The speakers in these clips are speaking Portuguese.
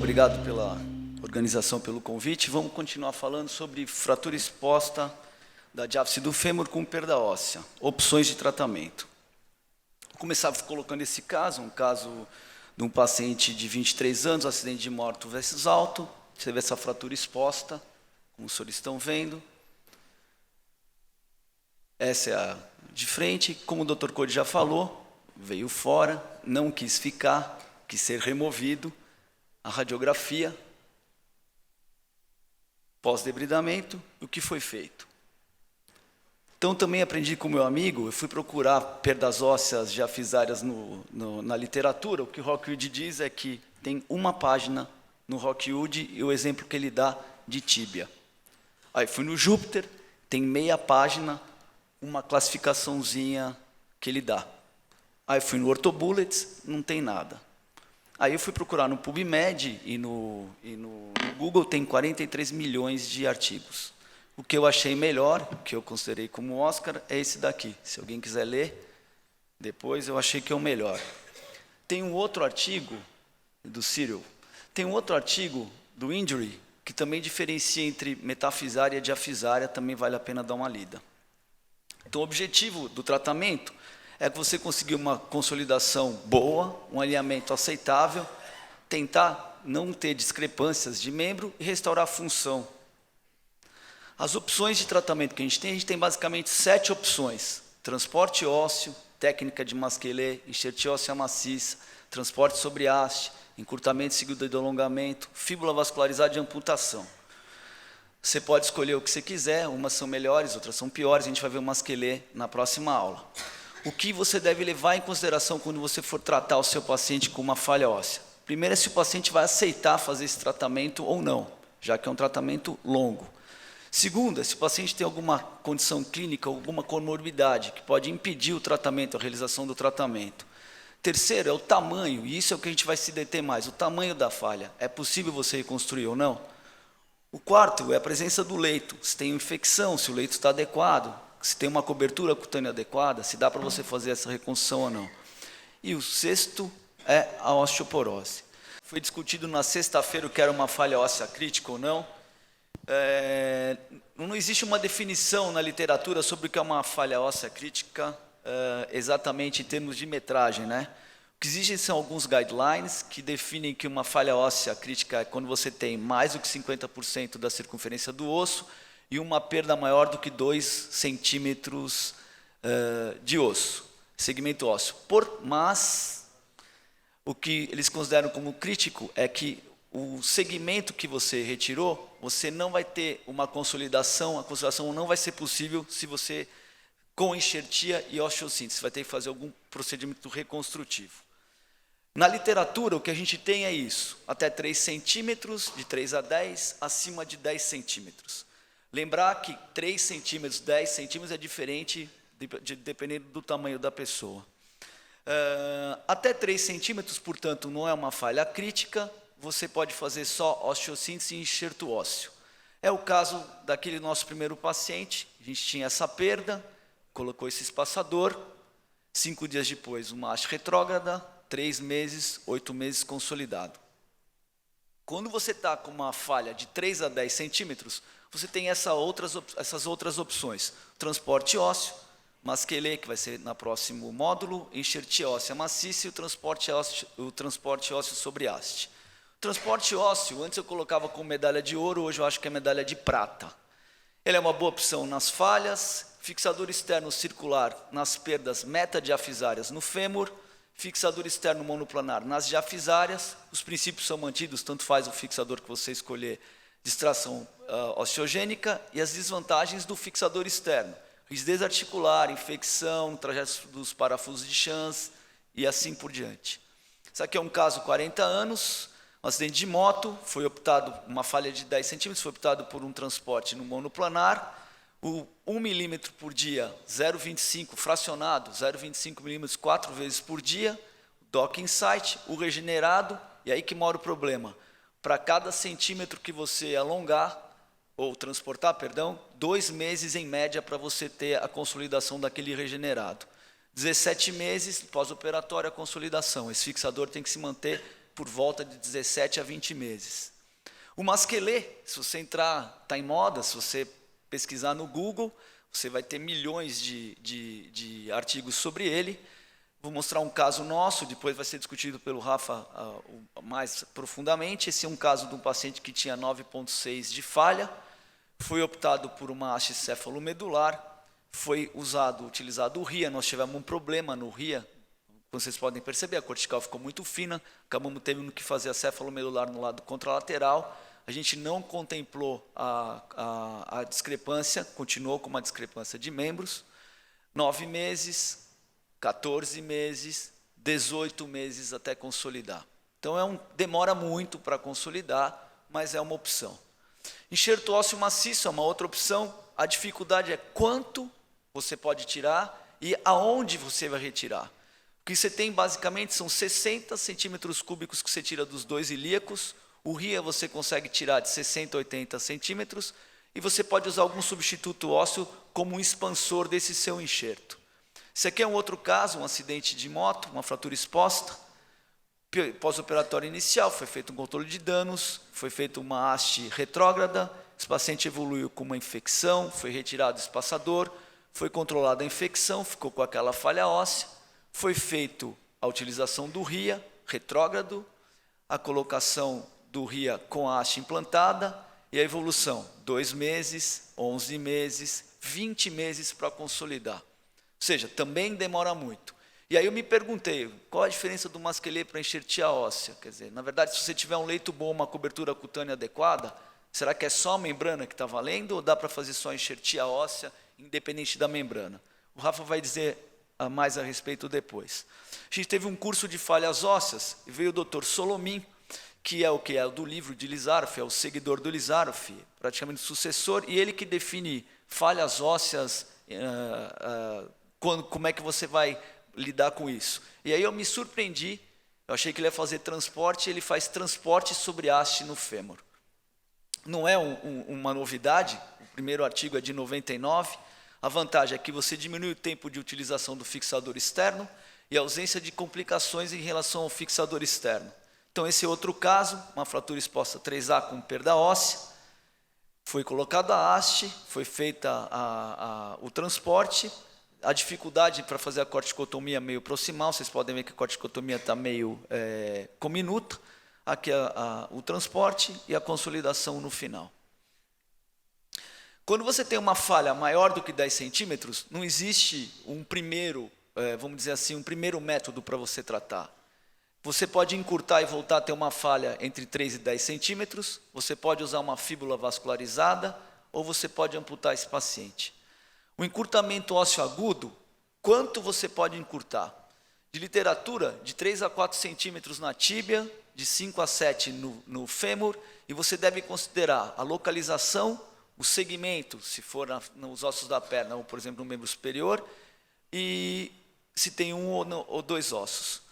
obrigado pela organização, pelo convite. Vamos continuar falando sobre fratura exposta da diáfise do fêmur com perda óssea, opções de tratamento. Vou começar colocando esse caso, um caso de um paciente de 23 anos, acidente de moto versus alto. Você vê essa fratura exposta, como os senhores estão vendo. Essa é a de frente. Como o Dr. Code já falou, veio fora, não quis ficar, quis ser removido. A radiografia, pós-debridamento, o que foi feito. Então, também aprendi com meu amigo, eu fui procurar perdas ósseas diafisárias na literatura. O que o Rockwood diz é que tem uma página no Rockwood e o exemplo que ele dá de tíbia. Aí fui no Júpiter, tem meia página, uma classificaçãozinha que ele dá. Aí fui no Orthobullets, não tem nada. Aí eu fui procurar no PubMed e no Google, tem 43 milhões de artigos. O que eu achei melhor, o que eu considerei como Oscar, é esse daqui. Se alguém quiser ler, depois eu achei que é o melhor. Tem um outro artigo do Cyril, tem um outro artigo do Injury, que também diferencia entre metafisária e diafisária, também vale a pena dar uma lida. Então, o objetivo do tratamento é que você conseguir uma consolidação boa, um alinhamento aceitável, tentar não ter discrepâncias de membro e restaurar a função. As opções de tratamento que a gente tem basicamente 7 opções. Transporte ósseo, técnica de Masquelet, enxertia óssea maciça, transporte sobre haste, encurtamento seguido de alongamento, fíbula vascularizada de amputação. Você pode escolher o que você quiser, umas são melhores, outras são piores, a gente vai ver o Masquelet na próxima aula. O que você deve levar em consideração quando você for tratar o seu paciente com uma falha óssea? Primeiro é se o paciente vai aceitar fazer esse tratamento ou não, já que é um tratamento longo. Segundo, é se o paciente tem alguma condição clínica, alguma comorbidade que pode impedir o tratamento, a realização do tratamento. Terceiro é o tamanho, e isso é o que a gente vai se deter mais, o tamanho da falha. É possível você reconstruir ou não? O quarto é a presença do leito, se tem infecção, se o leito está adequado, se tem uma cobertura cutânea adequada, se dá para você fazer essa reconstrução ou não. E o sexto é a osteoporose. Foi discutido na sexta-feira o que era uma falha óssea crítica ou não. Não existe uma definição na literatura sobre o que é uma falha óssea crítica, exatamente em termos de metragem, né? O que existem são alguns guidelines que definem que uma falha óssea crítica é quando você tem mais do que 50% da circunferência do osso e uma perda maior do que 2 centímetros de osso, segmento ósseo. Mas o que eles consideram como crítico é que o segmento que você retirou, você não vai ter uma consolidação, a consolidação não vai ser possível se você, com enxertia e osteossíntese, você vai ter que fazer algum procedimento reconstrutivo. Na literatura, o que a gente tem é isso, até 3 centímetros, de 3 a 10, acima de 10 centímetros. Lembrar que 3 centímetros, 10 centímetros é diferente dependendo do tamanho da pessoa. Até 3 centímetros, portanto, não é uma falha crítica, você pode fazer só osteossíntese e enxerto ósseo. É o caso daquele nosso primeiro paciente, a gente tinha essa perda, colocou esse espaçador, 5 dias depois uma haste retrógrada, 3 meses, 8 meses consolidado. Quando você está com uma falha de 3 a 10 centímetros, você tem essas outras opções. Transporte ósseo, Masquelet, que vai ser no próximo módulo, enxertia óssea maciça e o transporte ósseo sobre haste. O transporte ósseo, antes eu colocava com medalha de ouro, hoje eu acho que é medalha de prata. Ele é uma boa opção nas falhas, fixador externo circular nas perdas metadiafisárias no fêmur, fixador externo monoplanar nas diafisárias, os princípios são mantidos, tanto faz o fixador que você escolher, distração osteogênica e as desvantagens do fixador externo, rigidez articular, infecção, trajetos dos parafusos de Chance e assim por diante. Isso aqui é um caso 40 anos, um acidente de moto, foi optado, uma falha de 10 centímetros, foi optado por um transporte no monoplanar, o 1 milímetro por dia, 0,25 fracionado, 0,25 milímetros 4 vezes por dia, Dock Insight, o regenerado, e aí que mora o problema. Para cada centímetro que você alongar, ou transportar, perdão, 2 meses em média para você ter a consolidação daquele regenerado. 17 meses pós-operatório a consolidação. Esse fixador tem que se manter por volta de 17 a 20 meses. O Masquelê, se você entrar, está em moda, se você pesquisar no Google, você vai ter milhões de artigos sobre ele. Vou mostrar um caso nosso, depois vai ser discutido pelo Rafa mais profundamente. Esse é um caso de um paciente que tinha 9,6 de falha, foi optado por uma haste cefalomedular, foi utilizado o RIA, nós tivemos um problema no RIA, como vocês podem perceber, a cortical ficou muito fina, acabamos tendo que fazer a cefalomedular no lado contralateral, a gente não contemplou a discrepância, continuou com uma discrepância de membros, 9 meses, 14 meses, 18 meses até consolidar. Então demora muito para consolidar, mas é uma opção. Enxerto ósseo maciço é uma outra opção. A dificuldade é quanto você pode tirar e aonde você vai retirar. O que você tem basicamente são 60 centímetros cúbicos que você tira dos dois ilíacos. O RIA você consegue tirar de 60 a 80 centímetros e você pode usar algum substituto ósseo como um expansor desse seu enxerto. Esse aqui é um outro caso, um acidente de moto, uma fratura exposta. Pós-operatório inicial, foi feito um controle de danos, foi feita uma haste retrógrada, esse paciente evoluiu com uma infecção, foi retirado o espaçador, foi controlada a infecção, ficou com aquela falha óssea, foi feita a utilização do RIA retrógrado, a colocação do RIA com a haste implantada e a evolução, 2 meses, 11 meses, 20 meses para consolidar. Ou seja, também demora muito. E aí eu me perguntei, qual a diferença do Masquelê para enxertia óssea? Quer dizer, na verdade, se você tiver um leito bom, uma cobertura cutânea adequada, será que é só a membrana que está valendo ou dá para fazer só enxertia óssea, independente da membrana? O Rafa vai dizer mais a respeito depois. A gente teve um curso de falhas ósseas e veio o Dr. Solomim, que é o do livro de Lizaroff, é o seguidor do Lizaroff, praticamente sucessor, e ele que define falhas ósseas, como é que você vai lidar com isso. E aí eu me surpreendi, eu achei que ele ia fazer transporte, ele faz transporte sobre haste no fêmur. Não é uma novidade, o primeiro artigo é de 99, a vantagem é que você diminui o tempo de utilização do fixador externo e a ausência de complicações em relação ao fixador externo. Então esse é outro caso, uma fratura exposta 3A com perda óssea, foi colocada a haste, foi feita o transporte. A dificuldade para fazer a corticotomia meio proximal, vocês podem ver que a corticotomia está meio cominuta. Aqui o transporte e a consolidação no final. Quando você tem uma falha maior do que 10 centímetros, não existe um primeiro, vamos dizer assim, um primeiro método para você tratar. Você pode encurtar e voltar a ter uma falha entre 3 e 10 centímetros, você pode usar uma fíbula vascularizada ou você pode amputar esse paciente. O encurtamento ósseo agudo, quanto você pode encurtar? De literatura, de 3 a 4 centímetros na tíbia, de 5 a 7 no fêmur, e você deve considerar a localização, o segmento, se for nos ossos da perna, ou por exemplo no membro superior, e se tem um ou dois ossos.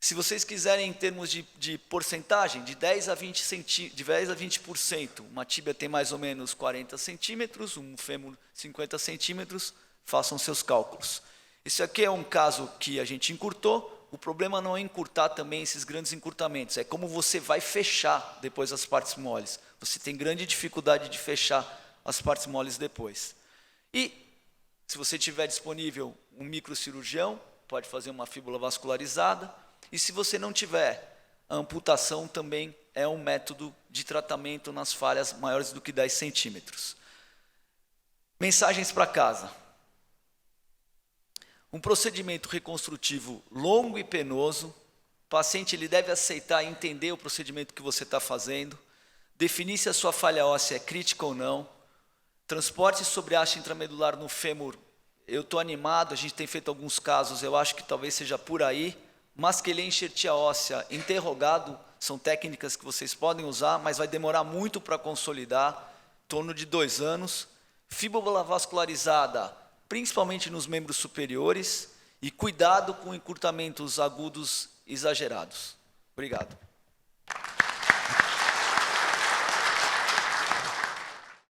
Se vocês quiserem em termos de porcentagem, de 10 a 20%, uma tíbia tem mais ou menos 40 centímetros, um fêmur 50 centímetros, façam seus cálculos. Esse aqui é um caso que a gente encurtou, o problema não é encurtar também esses grandes encurtamentos, é como você vai fechar depois as partes moles. Você tem grande dificuldade de fechar as partes moles depois. E, se você tiver disponível um microcirurgião, pode fazer uma fíbula vascularizada, e se você não tiver, a amputação também é um método de tratamento nas falhas maiores do que 10 centímetros. Mensagens para casa. Um procedimento reconstrutivo longo e penoso, o paciente ele deve aceitar e entender o procedimento que você está fazendo, definir se a sua falha óssea é crítica ou não, transporte sobre a haste intramedular no fêmur, eu estou animado, a gente tem feito alguns casos, eu acho que talvez seja por aí. Masquelê enxertia óssea interrogado, são técnicas que vocês podem usar, mas vai demorar muito para consolidar, em torno de 2 anos. Fíbula vascularizada, principalmente nos membros superiores, e cuidado com encurtamentos agudos exagerados. Obrigado.